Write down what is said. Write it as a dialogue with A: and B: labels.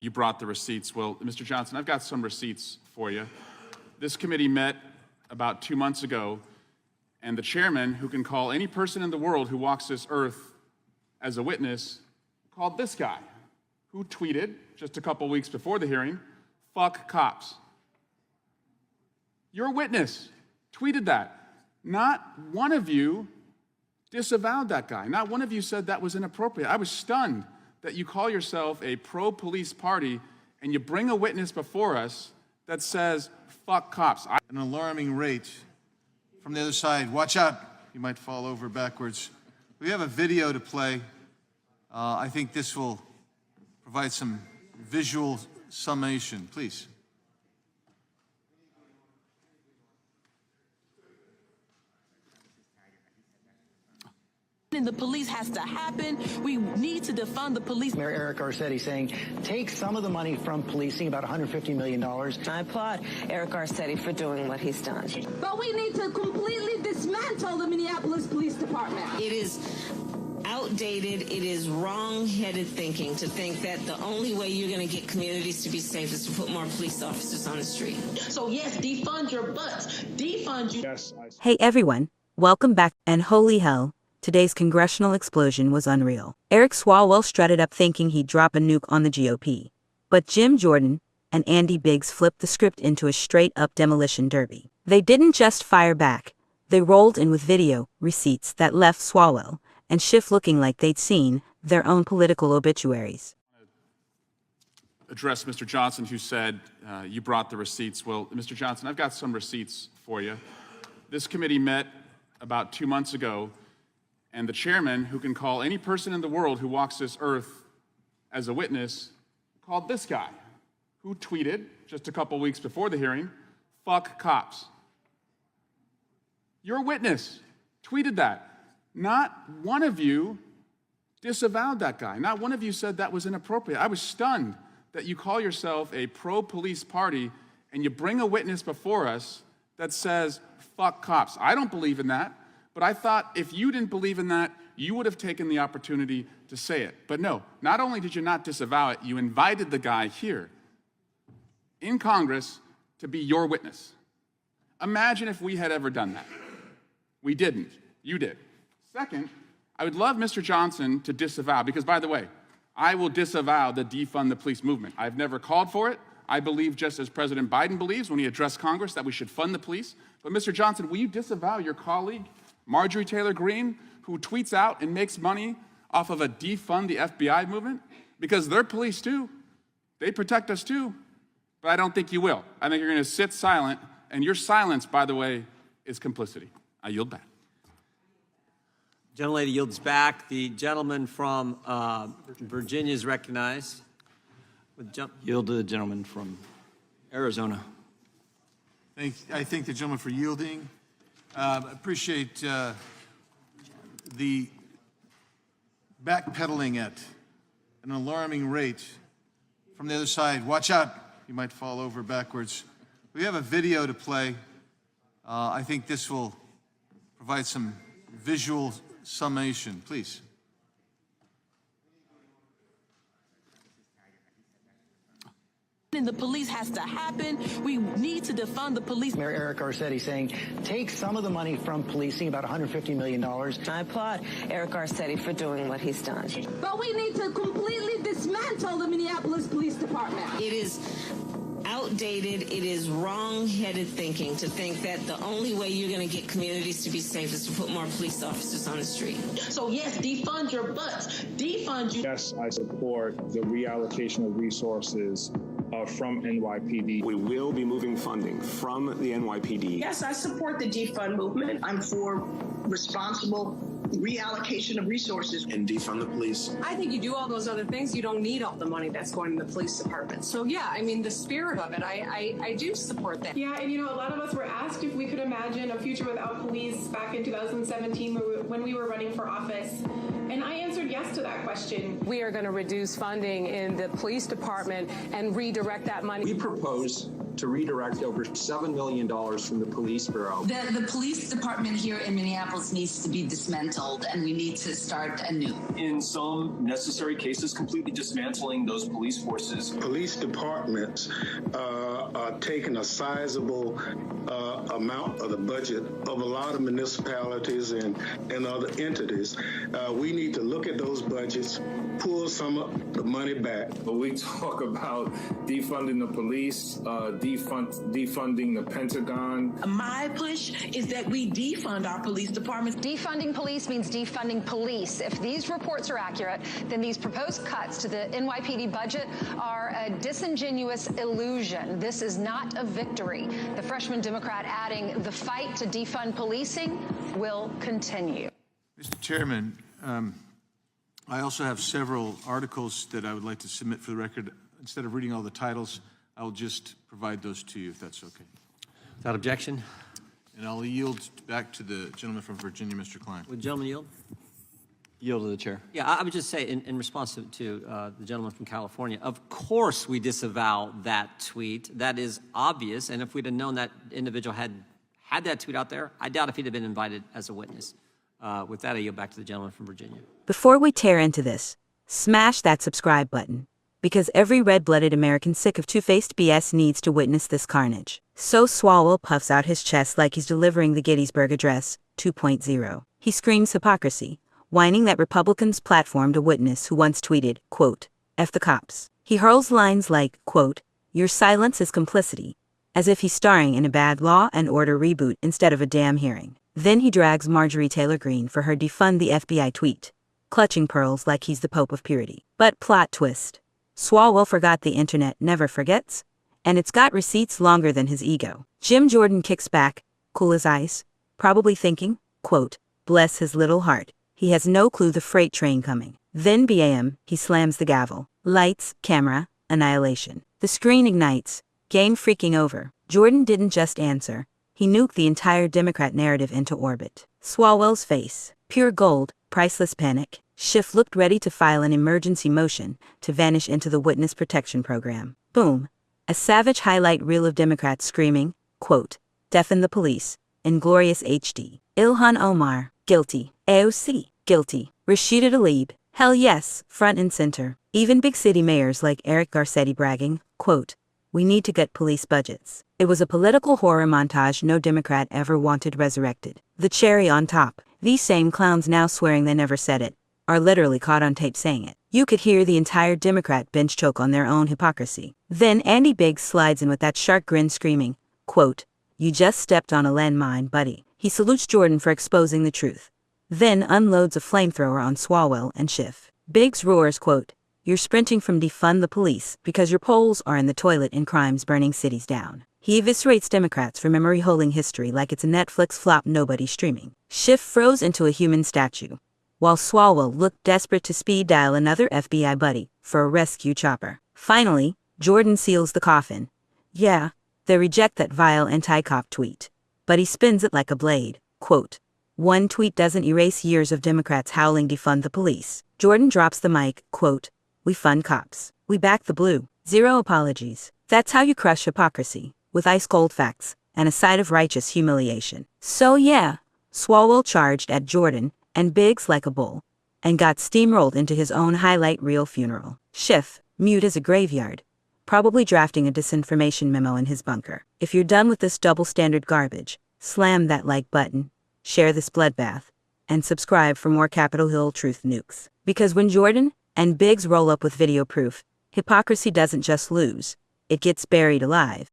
A: You brought the receipts. Well, Mr. Johnson, I've got some receipts for you. This committee met about 2 months ago, and the chairman, who can call any person in the world who walks this earth as a witness, called this guy, who tweeted just a couple weeks before the hearing, "Fuck cops." Your witness tweeted that. Not one of you disavowed that guy. Not one of you said that was inappropriate. I was stunned that you call yourself a pro-police party and you bring a witness before us that says, "Fuck cops."
B: An alarming rate. From the other side, watch out, you might fall over backwards. We have a video to play. I think this will provide some visual summation, please.
C: And the police has to happen. We need to defund the police.
D: Mayor Eric Garcetti saying, take some of the money from policing, about $150 million.
E: I applaud Eric Garcetti for doing what he's done.
F: But we need to completely dismantle the Minneapolis Police Department.
E: It is outdated. It is wrong-headed thinking to think that the only way you're going to get communities to be safe is to put more police officers on the street.
F: So yes, defund your butts. Defund you.
G: Yes,
H: Hey everyone, welcome back, and holy hell, today's congressional explosion was unreal. Eric Swalwell strutted up thinking he'd drop a nuke on the GOP. But Jim Jordan and Andy Biggs flipped the script into a straight-up demolition derby. They didn't just fire back, they rolled in with video receipts that left Swalwell and Schiff looking like they'd seen their own political obituaries.
A: Address Mr. Johnson, who said, you brought the receipts. Well, Mr. Johnson, I've got some receipts for you. This committee met about 2 months ago, and the chairman, who can call any person in the world who walks this earth as a witness, called this guy, who tweeted just a couple weeks before the hearing, "Fuck cops." Your witness tweeted that. Not one of you disavowed that guy. Not one of you said that was inappropriate. I was stunned that you call yourself a pro-police party and you bring a witness before us that says, "Fuck cops." I don't believe in that. But I thought if you didn't believe in that, you would have taken the opportunity to say it. But no, not only did you not disavow it, you invited the guy here in Congress to be your witness. Imagine if we had ever done that. We didn't. You did. Second, I would love Mr. Johnson to disavow, because by the way, I will disavow the defund the police movement. I've never called for it. I believe, just as President Biden believes when he addressed Congress, that we should fund the police. But Mr. Johnson, will you disavow your colleague, Marjorie Taylor Greene, who tweets out and makes money off of a defund the FBI movement? Because they're police too. They protect us too. But I don't think you will. I think you're going to sit silent, and your silence, by the way, is complicity. I yield back.
I: Gentlelady yields back. The gentleman from Virginia is recognized.
J: Yield to the gentleman from Arizona.
B: I thank the gentleman for yielding. Appreciate the backpedaling at an alarming rate. From the other side, watch out, you might fall over backwards. We have a video to play. I think this will provide some visual summation, please.
C: And the police has to happen. We need to defund the police.
D: Mayor Eric Garcetti saying, take some of the money from policing, about $150 million.
E: I applaud Eric Garcetti for doing what he's done.
F: But we need to completely dismantle the Minneapolis Police Department.
E: It is outdated. It is wrong-headed thinking to think that the only way you're going to get communities to be safe is to put more police officers on the street.
F: So yes, defund your butts. Defund you.
G: yes, I support the reallocation of resources from NYPD.
K: We will be moving funding from the NYPD.
L: Yes, I support the defund movement. I'm for responsible reallocation of resources.
K: And defund the police.
M: I think you do all those other things, you don't need all the money that's going to the police department. So yeah, I mean, the spirit of it, I do support that.
N: Yeah, and you know, a lot of us were asked if we could imagine a future without police back in 2017 when we were running for office. And I answered yes to that question.
M: We are going to reduce funding in the police department and redirect that money.
K: We propose to redirect over $7 million from the police bureau.
O: The police department here in Minneapolis needs to be dismantled, and we need to start anew.
K: In some necessary cases, completely dismantling those police forces.
P: Police departments are taking a sizable amount of the budget of a lot of municipalities and other entities. We need to look at those budgets, pull some of the money back.
G: When we talk about defunding the police, defunding the Pentagon.
O: My push is that we defund our police departments.
Q: Defunding police means defunding police. If these reports are accurate, then these proposed cuts to the NYPD budget are a disingenuous illusion. This is not a victory. The freshman Democrat adding, the fight to defund policing will continue.
B: Mr. Chairman, I also have several articles that I would like to submit for the record. Instead of reading all the titles, I'll just provide those to you, if that's okay.
I: Without objection.
B: And I'll yield back to the gentleman from Virginia, Mr. Klein.
I: Would the gentleman yield?
J: Yield to the chair.
I: Yeah, I would just say, in response to the gentleman from California, of course we disavow that tweet. That is obvious, and if we'd have known that individual had that tweet out there, I doubt if he'd have been invited as a witness. With that, I yield back to the gentleman from Virginia.
H: Before we tear into this, smash that subscribe button, because every red-blooded American sick of two-faced BS needs to witness this carnage. So Swalwell puffs out his chest like he's delivering the Gettysburg Address 2.0. He screams hypocrisy, whining that Republicans platformed a witness who once tweeted, quote, "F the cops." He hurls lines like, quote, "Your silence is complicity," as if he's starring in a bad Law and Order reboot instead of a damn hearing. Then he drags Marjorie Taylor Greene for her defund the FBI tweet, clutching pearls like he's the Pope of Purity. But plot twist. Swalwell forgot the internet never forgets, and it's got receipts longer than his ego. Jim Jordan kicks back, cool as ice, probably thinking, quote, "Bless his little heart. He has no clue the freight train coming." Then bam, he slams the gavel. Lights, camera, annihilation. The screen ignites. Game freaking over. Jordan didn't just answer. He nuked the entire Democrat narrative into orbit. Swalwell's face, pure gold, priceless panic. Schiff looked ready to file an emergency motion to vanish into the Witness Protection Program. Boom. A savage highlight reel of Democrats screaming, quote, "Defund the police," in glorious HD. Ilhan Omar, guilty. AOC, guilty. Rashida Tlaib, hell yes, front and center. Even big city mayors like Eric Garcetti bragging, quote, "We need to get police budgets." It was a political horror montage no Democrat ever wanted resurrected. The cherry on top, these same clowns now swearing they never said it, are literally caught on tape saying it. You could hear the entire Democrat bench choke on their own hypocrisy. Then Andy Biggs slides in with that shark grin screaming, quote, "You just stepped on a landmine, buddy." He salutes Jordan for exposing the truth. Then unloads a flamethrower on Swalwell and Schiff. Biggs roars, quote, "You're sprinting from defund the police because your polls are in the toilet in crimes burning cities down." He eviscerates Democrats for memory holding history like it's a Netflix flop nobody's streaming. Schiff froze into a human statue, while Swalwell looked desperate to speed dial another FBI buddy for a rescue chopper. Finally, Jordan seals the coffin. Yeah, they reject that vile anti-cop tweet, but he spins it like a blade. Quote, "One tweet doesn't erase years of Democrats howling defund the police." Jordan drops the mic, quote, "We fund cops. We back the blue. Zero apologies." That's how you crush hypocrisy, with ice-cold facts and a side of righteous humiliation. So yeah, Swalwell charged at Jordan and Biggs like a bull, and got steamrolled into his own highlight reel funeral. Schiff, mute as a graveyard, probably drafting a disinformation memo in his bunker. If you're done with this double-standard garbage, slam that like button, share this bloodbath, and subscribe for more Capitol Hill truth nukes. Because when Jordan and Biggs roll up with video proof, hypocrisy doesn't just lose, it gets buried alive.